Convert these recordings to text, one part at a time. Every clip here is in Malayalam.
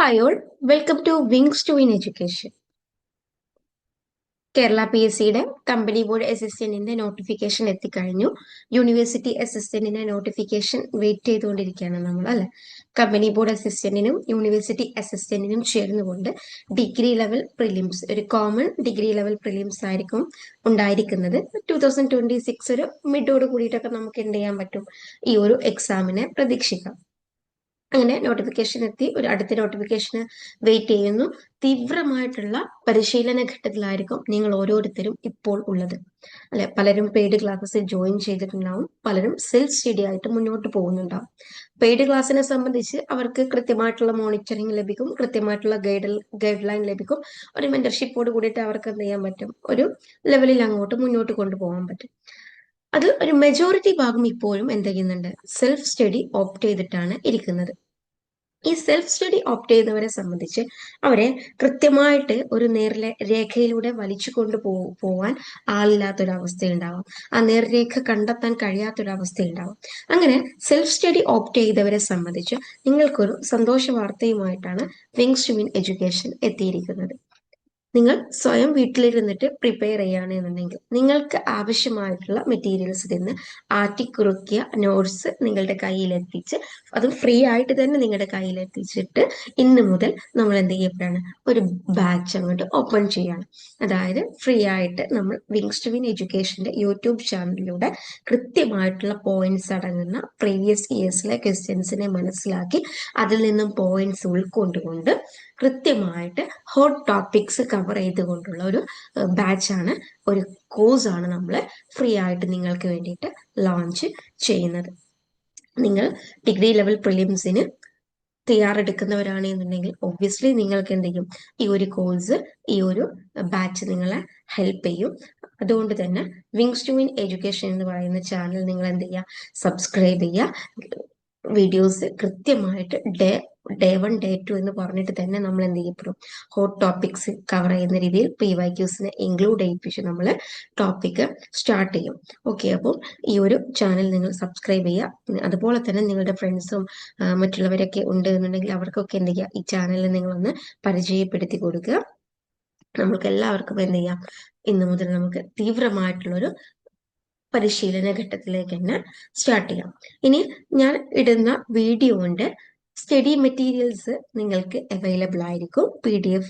Hi all, welcome to Wings to in Education. Kerala P S സിയുടെ കമ്പനി ബോർഡ് അസിസ്റ്റന്റിന്റെ നോട്ടിഫിക്കേഷൻ എത്തിക്കഴിഞ്ഞു. യൂണിവേഴ്സിറ്റി അസിസ്റ്റന്റിന്റെ നോട്ടിഫിക്കേഷൻ വെയിറ്റ് ചെയ്തുകൊണ്ടിരിക്കുകയാണ് നമ്മൾ അല്ലെ. കമ്പനി ബോർഡ് അസിസ്റ്റന്റിനും യൂണിവേഴ്സിറ്റി അസിസ്റ്റന്റിനും ചേർന്നുകൊണ്ട് ഡിഗ്രി ലെവൽ പ്രിലിംസ്, ഒരു കോമൺ ഡിഗ്രി ലെവൽ പ്രിലിംസ് ആയിരിക്കും ഉണ്ടായിരിക്കുന്നത്. 2026 ഒരു മിഡോട് കൂടിയിട്ടൊക്കെ നമുക്ക് എന്ത് ചെയ്യാൻ പറ്റും, ഈ ഒരു എക്സാമിനെ പ്രതീക്ഷിക്കാം. അങ്ങനെ നോട്ടിഫിക്കേഷൻ എത്തി, ഒരു അടുത്ത നോട്ടിഫിക്കേഷന് വെയിറ്റ് ചെയ്യുന്നു. തീവ്രമായിട്ടുള്ള പരിശീലന ഘട്ടത്തിലായിരിക്കും നിങ്ങൾ ഓരോരുത്തരും ഇപ്പോൾ ഉള്ളത് അല്ലെ. പലരും പെയ്ഡ് ക്ലാസ്സിൽ ജോയിൻ ചെയ്തിട്ടുണ്ടാവും, പലരും സെൽഫ് സ്റ്റഡി ആയിട്ട് മുന്നോട്ട് പോകുന്നുണ്ടാവും. പെയ്ഡ് ക്ലാസ്സിനെ സംബന്ധിച്ച് അവർക്ക് കൃത്യമായിട്ടുള്ള മോണിറ്ററിംഗ് ലഭിക്കും, കൃത്യമായിട്ടുള്ള ഗൈഡ് ലൈൻ ലഭിക്കും. ഒരു മെന്റർഷിപ്പോട് കൂടിയിട്ട് അവർക്ക് എന്ത് ചെയ്യാൻ പറ്റും, ഒരു ലെവലിൽ അങ്ങോട്ട് മുന്നോട്ട് കൊണ്ടുപോകാൻ പറ്റും. അത് ഒരു മെജോറിറ്റി ഭാഗം ഇപ്പോഴും എന്ത് ചെയ്യുന്നുണ്ട്, സെൽഫ് സ്റ്റഡി ഓപ്റ്റ് ചെയ്തിട്ടാണ് ഇരിക്കുന്നത്. ഈ സെൽഫ് സ്റ്റഡി ഓപ്റ്റ് ചെയ്തവരെ സംബന്ധിച്ച് അവരെ കൃത്യമായിട്ട് ഒരു രേഖയിലൂടെ വലിച്ചു പോവാൻ ആളില്ലാത്തൊരവസ്ഥ ഉണ്ടാവും. ആ നേർരേഖ കണ്ടെത്താൻ കഴിയാത്തൊരവസ്ഥ ഉണ്ടാവും. അങ്ങനെ സെൽഫ് സ്റ്റഡി ഓപ്റ്റ് ചെയ്തവരെ സംബന്ധിച്ച് നിങ്ങൾക്കൊരു സന്തോഷ വാർത്തയുമായിട്ടാണ് വിങ്സ് ടു വിൻ എഡ്യൂക്കേഷൻ എത്തിയിരിക്കുന്നത്. നിങ്ങൾ സ്വയം വീട്ടിലിരുന്നിട്ട് പ്രിപ്പയർ ചെയ്യുകയാണെന്നുണ്ടെങ്കിൽ നിങ്ങൾക്ക് ആവശ്യമായിട്ടുള്ള മെറ്റീരിയൽസ് നിന്ന് ആറ്റിക്കുറുക്കിയ നോട്ട്സ് നിങ്ങളുടെ കയ്യിലെത്തിച്ച്, അതും ഫ്രീ ആയിട്ട് തന്നെ നിങ്ങളുടെ കയ്യിലെത്തിച്ചിട്ട് ഇന്ന് മുതൽ നമ്മൾ എന്ത് ചെയ്യപ്പെടാണ്, ഒരു ബാച്ച് അങ്ങോട്ട് ഓപ്പൺ ചെയ്യാണ്. അതായത് ഫ്രീ ആയിട്ട് നമ്മൾ വിങ്സ് ടു വിൻ എഡ്യൂക്കേഷന്റെ യൂട്യൂബ് ചാനലിലൂടെ കൃത്യമായിട്ടുള്ള പോയിന്റ്സ് അടങ്ങുന്ന പ്രീവിയസ് ഇയേഴ്സിലെ ക്വസ്റ്റ്യൻസിനെ മനസ്സിലാക്കി അതിൽ നിന്നും പോയിന്റ്സ് ഉൾക്കൊണ്ടുകൊണ്ട് കൃത്യമായിട്ട് ഹോട്ട് ടോപ്പിക്സ് കവർ ചെയ്തുകൊണ്ടുള്ള ഒരു ബാച്ചാണ്, ഒരു കോഴ്സാണ് നമ്മൾ ഫ്രീ ആയിട്ട് നിങ്ങൾക്ക് വേണ്ടിയിട്ട് ലോഞ്ച് ചെയ്യുന്നത്. നിങ്ങൾ ഡിഗ്രി ലെവൽ പ്രിലിംസിന് തയ്യാറെടുക്കുന്നവരാണെന്നുണ്ടെങ്കിൽ ഒബ്വിയസ്ലി നിങ്ങൾക്ക് എന്ത് ചെയ്യും, ഈ ഒരു കോഴ്സ്, ഈ ഒരു ബാച്ച് നിങ്ങളെ ഹെൽപ്പ് ചെയ്യും. അതുകൊണ്ട് തന്നെ വിങ്സ് ടു വിൻ എഡ്യൂക്കേഷൻ എന്ന് പറയുന്ന ചാനൽ നിങ്ങൾ എന്ത് ചെയ്യുക, സബ്സ്ക്രൈബ് ചെയ്യുക. വീഡിയോസ് കൃത്യമായിട്ട് ഡേ 1 ഡേ 2 എന്ന് പറഞ്ഞിട്ട് തന്നെ നമ്മൾ എന്ത് ചെയ്യപ്പെടും, ഹോട്ട് ടോപ്പിക്സ് കവർ ചെയ്യുന്ന രീതിയിൽ PYQസിനെ ഇൻക്ലൂഡ് ചെയ്യിപ്പിച്ച് നമ്മൾ ടോപ്പിക് സ്റ്റാർട്ട് ചെയ്യും. ഓക്കെ, അപ്പോൾ ഈ ഒരു ചാനൽ നിങ്ങൾ സബ്സ്ക്രൈബ് ചെയ്യുക. അതുപോലെ തന്നെ നിങ്ങളുടെ ഫ്രണ്ട്സും മറ്റുള്ളവരൊക്കെ ഉണ്ട് എന്നുണ്ടെങ്കിൽ അവർക്കൊക്കെ എന്ത് ചെയ്യുക, ഈ ചാനലിൽ നിങ്ങളൊന്ന് പരിചയപ്പെടുത്തി കൊടുക്കുക. നമുക്ക് എല്ലാവർക്കും എന്ത് ചെയ്യാം, ഇന്നു മുതൽ നമുക്ക് തീവ്രമായിട്ടുള്ളൊരു പരിശീലന ഘട്ടത്തിലേക്ക് തന്നെ സ്റ്റാർട്ട് ചെയ്യാം. ഇനി ഞാൻ ഇടുന്ന വീഡിയോന്റെ സ്റ്റഡി മെറ്റീരിയൽസ് നിങ്ങൾക്ക് അവൈലബിൾ ആയിരിക്കും. PDF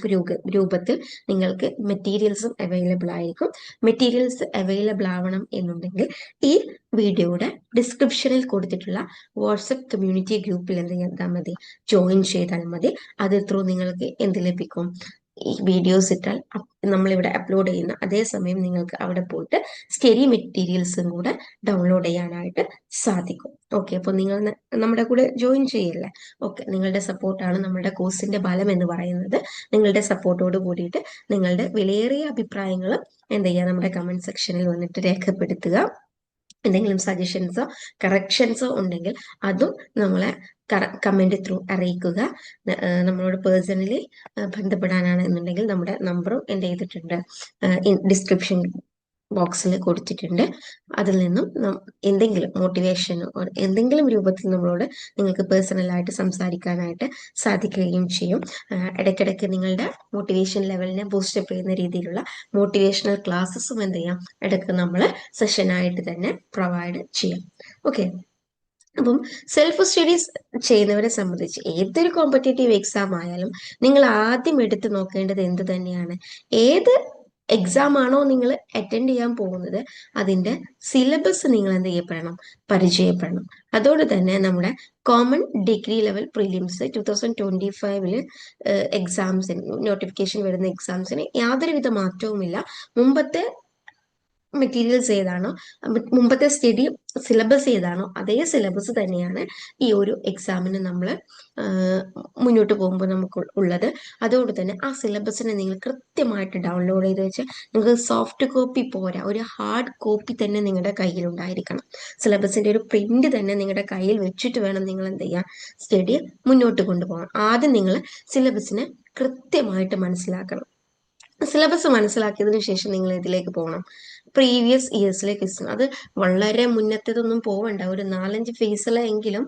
രൂപത്തിൽ നിങ്ങൾക്ക് മെറ്റീരിയൽസും അവൈലബിൾ ആയിരിക്കും. മെറ്റീരിയൽസ് അവൈലബിൾ ആവണം എന്നുണ്ടെങ്കിൽ ഈ വീഡിയോയുടെ ഡിസ്ക്രിപ്ഷനിൽ കൊടുത്തിട്ടുള്ള വാട്സപ്പ് കമ്മ്യൂണിറ്റി ഗ്രൂപ്പിൽ എന്ത് ചെയ്താൽ മതി, ജോയിൻ ചെയ്താൽ മതി. അത് ത്രൂ നിങ്ങൾക്ക് എന്ത് ലഭിക്കും, ഈ വീഡിയോസ് ഇട്ടാൽ നമ്മളിവിടെ അപ്ലോഡ് ചെയ്യുന്ന അതേസമയം നിങ്ങൾക്ക് അവിടെ പോയിട്ട് സ്റ്റഡി മെറ്റീരിയൽസും കൂടെ ഡൗൺലോഡ് ചെയ്യാനായിട്ട് സാധിക്കും. ഓക്കെ, അപ്പോൾ നിങ്ങൾ നമ്മുടെ കൂടെ ജോയിൻ ചെയ്യല്ലേ. ഓക്കെ, നിങ്ങളുടെ സപ്പോർട്ടാണ് നമ്മുടെ കോഴ്സിന്റെ ബലം എന്ന് പറയുന്നത്. നിങ്ങളുടെ സപ്പോർട്ടോട് കൂടിയിട്ട് നിങ്ങളുടെ വിലയേറിയ അഭിപ്രായങ്ങൾ എന്ത് ചെയ്യുക, നമ്മുടെ കമന്റ് സെക്ഷനിൽ വന്നിട്ട് രേഖപ്പെടുത്തുക. എന്തെങ്കിലും സജഷൻസോ കറക്ഷൻസോ ഉണ്ടെങ്കിൽ അതും നമ്മളെ കമന്റ് ത്രൂ അറിയിക്കുക. നമ്മളോട് പേഴ്സണലി ബന്ധപ്പെടാനാണ് എന്നുണ്ടെങ്കിൽ നമ്മുടെ നമ്പറും എന്ത് ചെയ്തിട്ടുണ്ട്, ഡിസ്ക്രിപ്ഷൻ ബോക്സിൽ കൊടുത്തിട്ടുണ്ട്. അതിൽ നിന്നും എന്തെങ്കിലും മോട്ടിവേഷനോ എന്തെങ്കിലും രൂപത്തിൽ നമ്മളോട് നിങ്ങൾക്ക് പേഴ്സണലായിട്ട് സംസാരിക്കാനായിട്ട് സാധിക്കുകയും ചെയ്യും. ഇടയ്ക്കിടയ്ക്ക് നിങ്ങളുടെ മോട്ടിവേഷൻ ലെവലിനെ ബൂസ്റ്റപ്പ് ചെയ്യുന്ന രീതിയിലുള്ള മോട്ടിവേഷണൽ ക്ലാസ്സസും എന്ത് ചെയ്യാം, ഇടയ്ക്ക് നമ്മൾ സെഷനായിട്ട് തന്നെ പ്രൊവൈഡ് ചെയ്യാം. ഓക്കെ, അപ്പം സെൽഫ് സ്റ്റഡീസ് ചെയ്യുന്നവരെ സംബന്ധിച്ച് ഏതൊരു കോമ്പറ്റേറ്റീവ് എക്സാം ആയാലും നിങ്ങൾ ആദ്യം എടുത്തു നോക്കേണ്ടത് എന്ത് തന്നെയാണ്, ഏത് എക്സാം ആണോ നിങ്ങൾ അറ്റൻഡ് ചെയ്യാൻ പോകുന്നത് അതിന്റെ സിലബസ് നിങ്ങൾ എന്ത് ചെയ്യപ്പെടണം, പരിചയപ്പെടണം. അതോടെ തന്നെ നമ്മുടെ കോമൺ ഡിഗ്രി ലെവൽ പ്രിലിംസ് 2025 എക്സാംസിന് നോട്ടിഫിക്കേഷൻ വരുന്ന എക്സാംസിന് യാതൊരുവിധ മാറ്റവുമില്ല. മുമ്പത്തെ മെറ്റീരിയൽസ് ഏതാണോ, മുമ്പത്തെ സ്റ്റഡി സിലബസ് ഏതാണോ അതേ സിലബസ് തന്നെയാണ് ഈ ഒരു എക്സാമിന് നമ്മൾ മുന്നോട്ട് പോകുമ്പോൾ നമുക്ക് ഉള്ളത്. അതുകൊണ്ട് തന്നെ ആ സിലബസിനെ നിങ്ങൾ കൃത്യമായിട്ട് ഡൗൺലോഡ് ചെയ്ത് വെച്ച്, നിങ്ങൾക്ക് സോഫ്റ്റ് കോപ്പി പോരാ, ഒരു ഹാർഡ് കോപ്പി തന്നെ നിങ്ങളുടെ കയ്യിൽ ഉണ്ടായിരിക്കണം. സിലബസിന്റെ ഒരു പ്രിന്റ് തന്നെ നിങ്ങളുടെ കയ്യിൽ വെച്ചിട്ട് വേണം നിങ്ങൾ എന്ത് ചെയ്യാൻ, സ്റ്റഡി മുന്നോട്ട് കൊണ്ടുപോകാൻ. ആദ്യം നിങ്ങൾ സിലബസിനെ കൃത്യമായിട്ട് മനസ്സിലാക്കണം. സിലബസ് മനസ്സിലാക്കിയതിനു ശേഷം നിങ്ങൾ ഇതിലേക്ക് പോകണം. പ്രീവിയസ് ഇയേഴ്സിലെ ക്വസ്റ്റ്യൻ. അത് വളരെ മുന്നത്തേതൊന്നും പോവണ്ട, ഒരു 4-5 ഫേസിലെങ്കിലും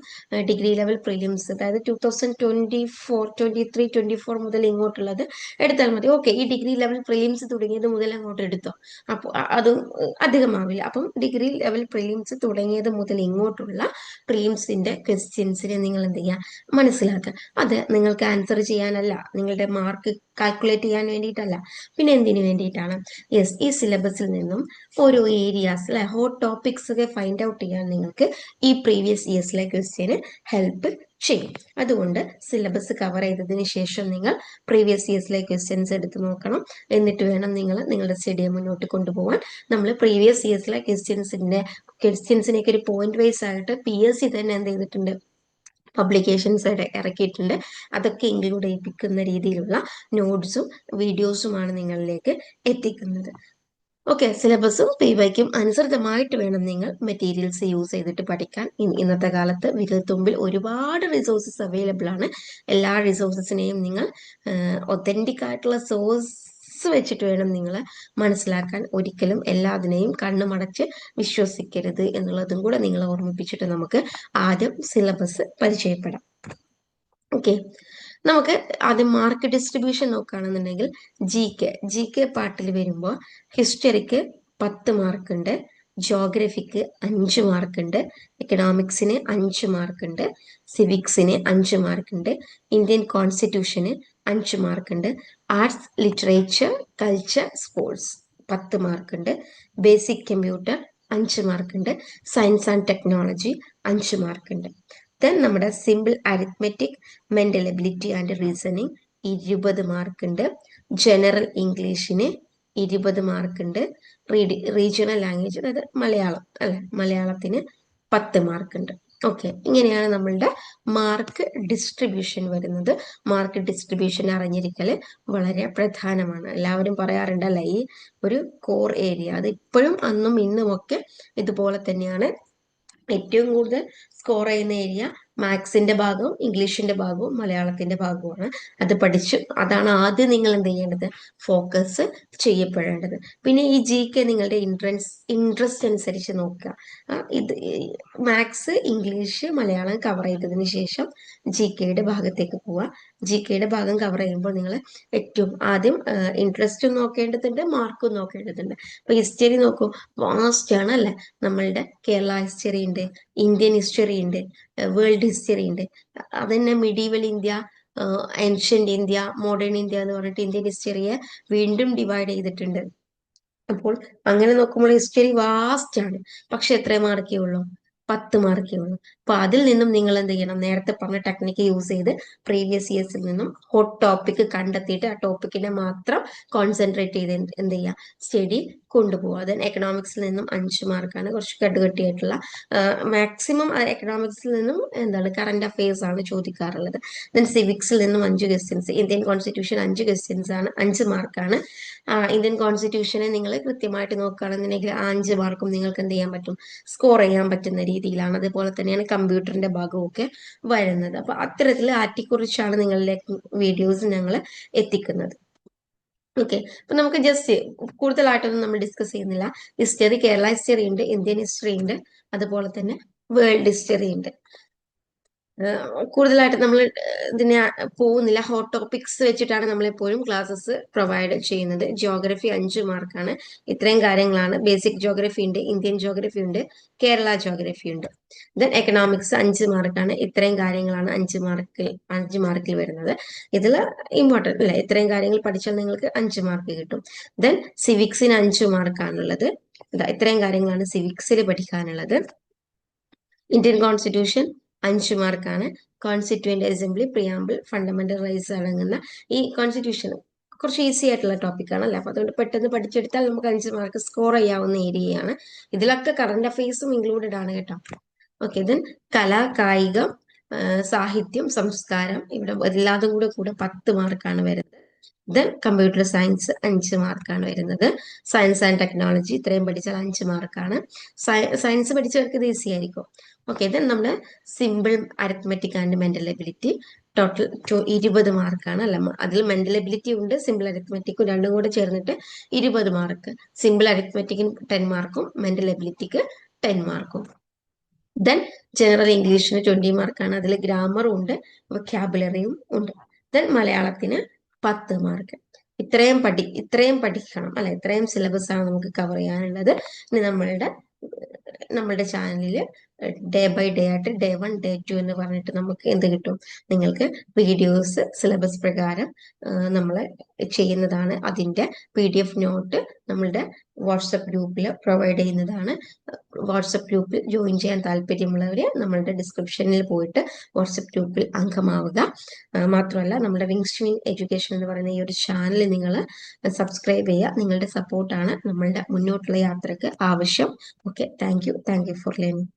ഡിഗ്രി ലെവൽ പ്രിലിംസ്, അതായത് 2024 മുതൽ ഇങ്ങോട്ടുള്ളത് എടുത്താൽ മതി. ഓക്കെ, ഈ ഡിഗ്രി ലെവൽ പ്രിലിംസ് തുടങ്ങിയത് മുതൽ അങ്ങോട്ട് എടുത്തോ, അപ്പോൾ അതും അധികമാവില്ല. അപ്പം ഡിഗ്രി ലെവൽ പ്രിലിംസ് തുടങ്ങിയത് മുതൽ ഇങ്ങോട്ടുള്ള പ്രിലിംസിന്റെ ക്വസ്റ്റ്യൻസിനെ നിങ്ങൾ എന്ത് ചെയ്യുക, മനസ്സിലാക്കുക. അത് നിങ്ങൾക്ക് ആൻസർ ചെയ്യാനല്ല, നിങ്ങളുടെ മാർക്ക് കാൽക്കുലേറ്റ് ചെയ്യാൻ വേണ്ടിയിട്ടല്ല, പിന്നെ എന്തിനു വേണ്ടിയിട്ടാണ്? യെസ്, ഈ സിലബസിൽ നിന്നും ഓരോ ഏരിയാസ് അല്ലെ, ഹോട്ട് ടോപ്പിക്സ് ഒക്കെ ഫൈൻഡ് ഔട്ട് ചെയ്യാൻ നിങ്ങൾക്ക് ഈ പ്രീവിയസ് ഇയേഴ്സിലെ ക്വസ്റ്റ്യന് ഹെൽപ്പ് ചെയ്യും. അതുകൊണ്ട് സിലബസ് കവർ ചെയ്തതിന് ശേഷം നിങ്ങൾ പ്രീവിയസ് ഇയേഴ്സിലെ ക്വസ്റ്റ്യൻസ് എടുത്ത് നോക്കണം. എന്നിട്ട് വേണം നിങ്ങൾ നിങ്ങളുടെ സ്റ്റഡിയെ മുന്നോട്ട് കൊണ്ടുപോകാൻ. നമ്മൾ പ്രീവിയസ് ഇയേഴ്സിലെ ക്വസ്റ്റ്യൻസിനെയൊക്കെ ഒരു പോയിന്റ് വൈസ് ആയിട്ട് PSC തന്നെ എന്ത് ചെയ്തിട്ടുണ്ട്, പബ്ലിക്കേഷൻസ് ഇറക്കിയിട്ടുണ്ട്. അതൊക്കെ ഇൻക്ലൂഡ് ചെയ്യിപ്പിക്കുന്ന രീതിയിലുള്ള നോട്ട്സും വീഡിയോസുമാണ് നിങ്ങളിലേക്ക് എത്തിക്കുന്നത്. ഓക്കെ, സിലബസും PYക്കും അനുസൃതമായിട്ട് വേണം നിങ്ങൾ മെറ്റീരിയൽസ് യൂസ് ചെയ്തിട്ട് പഠിക്കാൻ. ഇന്നത്തെ കാലത്ത് വിരൽത്തുമ്പിൽ ഒരുപാട് റിസോഴ്സസ് അവൈലബിൾ ആണ്. എല്ലാ റിസോഴ്സസിനെയും നിങ്ങൾ ഒത്തന്റിക് ആയിട്ടുള്ള സോഴ്സ് വെച്ചിട്ട് വേണം നിങ്ങൾ മനസ്സിലാക്കാൻ. ഒരിക്കലും എല്ലാത്തിനെയും കണ്ണുമടച്ച് വിശ്വസിക്കരുത് എന്നുള്ളതും കൂടെ നിങ്ങളെ ഓർമ്മിപ്പിച്ചിട്ട് നമുക്ക് ആദ്യം സിലബസ് പരിചയപ്പെടാം. ഓക്കെ, നമുക്ക് ആദ്യം മാർക്ക് ഡിസ്ട്രിബ്യൂഷൻ നോക്കുകയാണെന്നുണ്ടെങ്കിൽ ജി കെ പാർട്ടിൽ വരുമ്പോൾ ഹിസ്റ്ററിക്ക് 10 മാർക്കുണ്ട്, ജോഗ്രഫിക്ക് 5 മാർക്കുണ്ട്, എക്കണോമിക്സിന് 5 മാർക്കുണ്ട്, സിവിക്സിന് 5 മാർക്കുണ്ട്, ഇന്ത്യൻ കോൺസ്റ്റിറ്റ്യൂഷന് 5 മാർക്കുണ്ട്, ആർട്സ്, ലിറ്ററേച്ചർ, കൾച്ചർ, സ്പോർട്സ് 10 മാർക്കുണ്ട്, ബേസിക് കമ്പ്യൂട്ടർ 5 മാർക്കുണ്ട്, സയൻസ് ആൻഡ് ടെക്നോളജി 5 മാർക്കുണ്ട്. ദെൻ നമ്മുടെ simple arithmetic, mental ability and reasoning 20 മാർക്കുണ്ട്, ജനറൽ ഇംഗ്ലീഷിന് 20 മാർക്കുണ്ട്, റീജിയണൽ ലാംഗ്വേജ് അതായത് മലയാളം അല്ലെ, മലയാളത്തിന് 10 മാർക്കുണ്ട്. ഓക്കെ, ഇങ്ങനെയാണ് നമ്മളുടെ മാർക്ക് ഡിസ്ട്രിബ്യൂഷൻ വരുന്നത്. മാർക്ക് ഡിസ്ട്രിബ്യൂഷൻ അറിഞ്ഞിരിക്കൽ വളരെ പ്രധാനമാണ്. എല്ലാവരും പറയാറുണ്ടല്ലേ, ഈ ഒരു കോർ ഏരിയ, അത് ഇപ്പോഴും അന്നും ഇന്നും ഒക്കെ ഇതുപോലെ തന്നെയാണ്. ഏറ്റവും കൂടുതൽ സ്കോർ ചെയ്യുന്ന ഏരിയ മാത്സിന്റെ ഭാഗവും ഇംഗ്ലീഷിന്റെ ഭാഗവും മലയാളത്തിന്റെ ഭാഗവുമാണ്. അത് പഠിച്ചു, അതാണ് ആദ്യം നിങ്ങൾ എന്ത് ചെയ്യേണ്ടത്, ഫോക്കസ് ചെയ്യപ്പെടേണ്ടത്. പിന്നെ ഈ GK നിങ്ങളുടെ ഇൻട്രസ്റ്റ് അനുസരിച്ച് നോക്കുക. ഇത് മാത്സ്, ഇംഗ്ലീഷ്, മലയാളം കവർ ചെയ്തതിന് ശേഷം GKയുടെ ഭാഗത്തേക്ക് പോവുക. GKയുടെ ഭാഗം കവർ ചെയ്യുമ്പോൾ നിങ്ങൾ ഏറ്റവും ആദ്യം ഇൻട്രസ്റ്റും നോക്കേണ്ടതുണ്ട്, മാർക്കും നോക്കേണ്ടതുണ്ട്. ഇപ്പൊ ഹിസ്റ്ററി നോക്കൂ, വാസ്റ്റ് ആണ് അല്ലെ. നമ്മളുടെ കേരള ഹിസ്റ്ററി ഉണ്ട്, ഇന്ത്യൻ ഹിസ്റ്ററി ഉണ്ട്, വേൾഡ് ഹിസ്റ്ററി ഉണ്ട്. അതന്നെ medieval India, ancient India, modern India എന്ന് പറഞ്ഞിട്ട് ഇന്ത്യൻ ഹിസ്റ്ററിയെ വീണ്ടും ഡിവൈഡ് ചെയ്തിട്ടുണ്ട്. അപ്പോൾ അങ്ങനെ നോക്കുമ്പോൾ ഹിസ്റ്ററി വാസ്റ്റ് ആണ്. പക്ഷെ എത്ര മാർക്കേ ഉള്ളൂ, 10 മാർക്കേ ഉള്ളൂ. അപ്പൊ അതിൽ നിന്നും നിങ്ങൾ എന്ത് ചെയ്യണം, നേരത്തെ പറഞ്ഞ ടെക്നിക്ക് യൂസ് ചെയ്ത് പ്രീവിയസ് ഇയേഴ്സിൽ നിന്നും ഹോട്ട് ടോപ്പിക് കണ്ടെത്തിയിട്ട് ആ ടോപ്പിക്കിനെ മാത്രം കോൺസെൻട്രേറ്റ് ചെയ്ത് എന്ത് ചെയ്യുക, സ്റ്റഡി കൊണ്ടുപോകുക. ദെൻ എക്കണോമിക്സിൽ നിന്നും 5 മാർക്കാണ്, കുറച്ച് കട്ടുകട്ടിയായിട്ടുള്ള, മാക്സിമം എക്കണോമിക്സിൽ നിന്നും എന്താണ് കറന്റ് അഫയേഴ്സ് ആണ് ചോദിക്കാറുള്ളത്. ദെൻ സിവിക്സിൽ നിന്നും 5 ക്വസ്റ്റ്യൻസ്, ഇന്ത്യൻ കോൺസ്റ്റിറ്റ്യൂഷൻ 5 ക്വസ്റ്റ്യൻസ് ആണ്, 5 മാർക്കാണ്. ഇന്ത്യൻ കോൺസ്റ്റിറ്റ്യൂഷനെ നിങ്ങൾ കൃത്യമായിട്ട് നോക്കുകയാണെന്നുണ്ടെങ്കിൽ 5 മാർക്കും നിങ്ങൾക്ക് എന്ത് ചെയ്യാൻ പറ്റും, സ്കോർ ചെയ്യാൻ പറ്റുന്ന രീതിയിലാണ്. അതുപോലെ തന്നെയാണ് കമ്പ്യൂട്ടറിന്റെ ഭാഗവും ഒക്കെ വരുന്നത്. അപ്പൊ അത്തരത്തിൽ ആറ്റിക്കുറിച്ചാണ് നിങ്ങളിലേക്ക് വീഡിയോസ് ഞങ്ങൾ എത്തിക്കുന്നത്. ഓക്കെ, അപ്പൊ നമുക്ക് ജസ്റ്റ് കൂടുതലായിട്ടൊന്നും നമ്മൾ ഡിസ്കസ് ചെയ്യുന്നില്ല. ഹിസ്റ്ററി, കേരള ഹിസ്റ്ററി ഉണ്ട്, ഇന്ത്യൻ ഹിസ്റ്ററി ഉണ്ട്, അതുപോലെ തന്നെ വേൾഡ് ഹിസ്റ്ററി ഉണ്ട്. കൂടുതലായിട്ട് നമ്മൾ ഇതിനെ പോകുന്നില്ല. ഹോട്ട് ടോപ്പിക്സ് വെച്ചിട്ടാണ് നമ്മൾ എപ്പോഴും ക്ലാസ്സസ് പ്രൊവൈഡ് ചെയ്യുന്നത്. ജിയോഗ്രഫി 5 മാർക്കാണ്. ഇത്രയും കാര്യങ്ങളാണ്. ബേസിക് ജിയോഗ്രഫി ഉണ്ട്, ഇന്ത്യൻ ജിയോഗ്രഫി ഉണ്ട്, കേരള ജിയോഗ്രഫി ഉണ്ട്. ദെൻ എക്കണോമിക്സ് 5 മാർക്കാണ്. ഇത്രയും കാര്യങ്ങളാണ് 5 മാർക്കിൽ വരുന്നത്. ഇതിൽ ഇമ്പോർട്ടൻ്റ് അല്ലെ, ഇത്രയും കാര്യങ്ങൾ പഠിച്ചാൽ നിങ്ങൾക്ക് 5 മാർക്ക് കിട്ടും. ദെൻ സിവിക്സിന് 5 മാർക്കാണുള്ളത്. ഇത്രയും കാര്യങ്ങളാണ് സിവിക്സിൽ പഠിക്കാനുള്ളത്. ഇന്ത്യൻ കോൺസ്റ്റിറ്റ്യൂഷൻ 5 മാർക്കാണ്. Constituent assembly, preamble, fundamental rights അടങ്ങുന്ന ഈ കോൺസ്റ്റിറ്റ്യൂഷൻ കുറച്ച് ഈസി ആയിട്ടുള്ള ടോപ്പിക് ആണല്ലേ. അപ്പൊ അതുകൊണ്ട് പെട്ടെന്ന് പഠിച്ചെടുത്താൽ നമുക്ക് 5 മാർക്ക് സ്കോർ ചെയ്യാവുന്ന ഏരിയയാണ്. ഇതിലൊക്കെ കറണ്ട് അഫയേഴ്സും ഇൻക്ലൂഡഡ് ആണ് കേട്ടോ. ഓക്കെ, ദെൻ കല, കായികം, സാഹിത്യം, സംസ്കാരം, ഇവിടെ എല്ലാതും കൂടെ 10 മാർക്കാണ് വരുന്നത്. ദെൻ കമ്പ്യൂട്ടർ സയൻസ് 5 മാർക്കാണ് വരുന്നത്. സയൻസ് ആൻഡ് ടെക്നോളജി ഇത്രയും പഠിച്ചാൽ 5 മാർക്കാണ്. സയൻസ് പഠിച്ചവർക്ക് ഇത് ഈസി ആയിരിക്കും. ഓക്കെ, ദെൻ നമ്മുടെ simple arithmetic and mental ability total 20 മാർക്കാണ് അല്ല, അതിൽ മെന്റൽ എബിലിറ്റി ഉണ്ട്, സിമ്പിൾ അരിത്മെറ്റിക്കും രണ്ടും കൂടെ ചേർന്നിട്ട് 20 മാർക്ക്. സിമ്പിൾ അരിത്മെറ്റിക്കിന് 10 മാർക്കും മെന്റൽ എബിലിറ്റിക്ക് 10 മാർക്കും. ദെൻ ജനറൽ ഇംഗ്ലീഷിന് 20 മാർക്കാണ്, അതിൽ ഗ്രാമറും ഉണ്ട് വൊക്കാബുലറിയും ഉണ്ട്. ദെൻ മലയാളത്തിന് 10 മാർക്ക്. ഇത്രയും പഠിക്കണം അല്ലെ, ഇത്രയും സിലബസ് ആണ് നമുക്ക് കവർ ചെയ്യാനുള്ളത്. ഇനി നമ്മളുടെ ചാനലിൽ ഡേ ബൈ ഡേ ആയിട്ട് ഡേ 1 ഡേ 2 എന്ന് പറഞ്ഞിട്ട് നമുക്ക് എന്ത് കിട്ടും, നിങ്ങൾക്ക് വീഡിയോസ് സിലബസ് പ്രകാരം നമ്മൾ ചെയ്യുന്നതാണ്. അതിന്റെ PDF നോട്ട് നമ്മളുടെ വാട്സപ്പ് ഗ്രൂപ്പിൽ പ്രൊവൈഡ് ചെയ്യുന്നതാണ്. വാട്സപ്പ് ഗ്രൂപ്പിൽ ജോയിൻ ചെയ്യാൻ താല്പര്യമുള്ളവർ നമ്മളുടെ ഡിസ്ക്രിപ്ഷനിൽ പോയിട്ട് വാട്സപ്പ് ഗ്രൂപ്പിൽ അംഗമാവുക. മാത്രമല്ല നമ്മുടെ വിങ്സ് ടു വിൻ എഡ്യൂക്കേഷൻ എന്ന് പറയുന്ന ഈ ഒരു ചാനൽ നിങ്ങൾ സബ്സ്ക്രൈബ് ചെയ്യുക. നിങ്ങളുടെ സപ്പോർട്ടാണ് നമ്മളുടെ മുന്നോട്ടുള്ള യാത്രക്ക് ആവശ്യം. Okay, thank you for learning.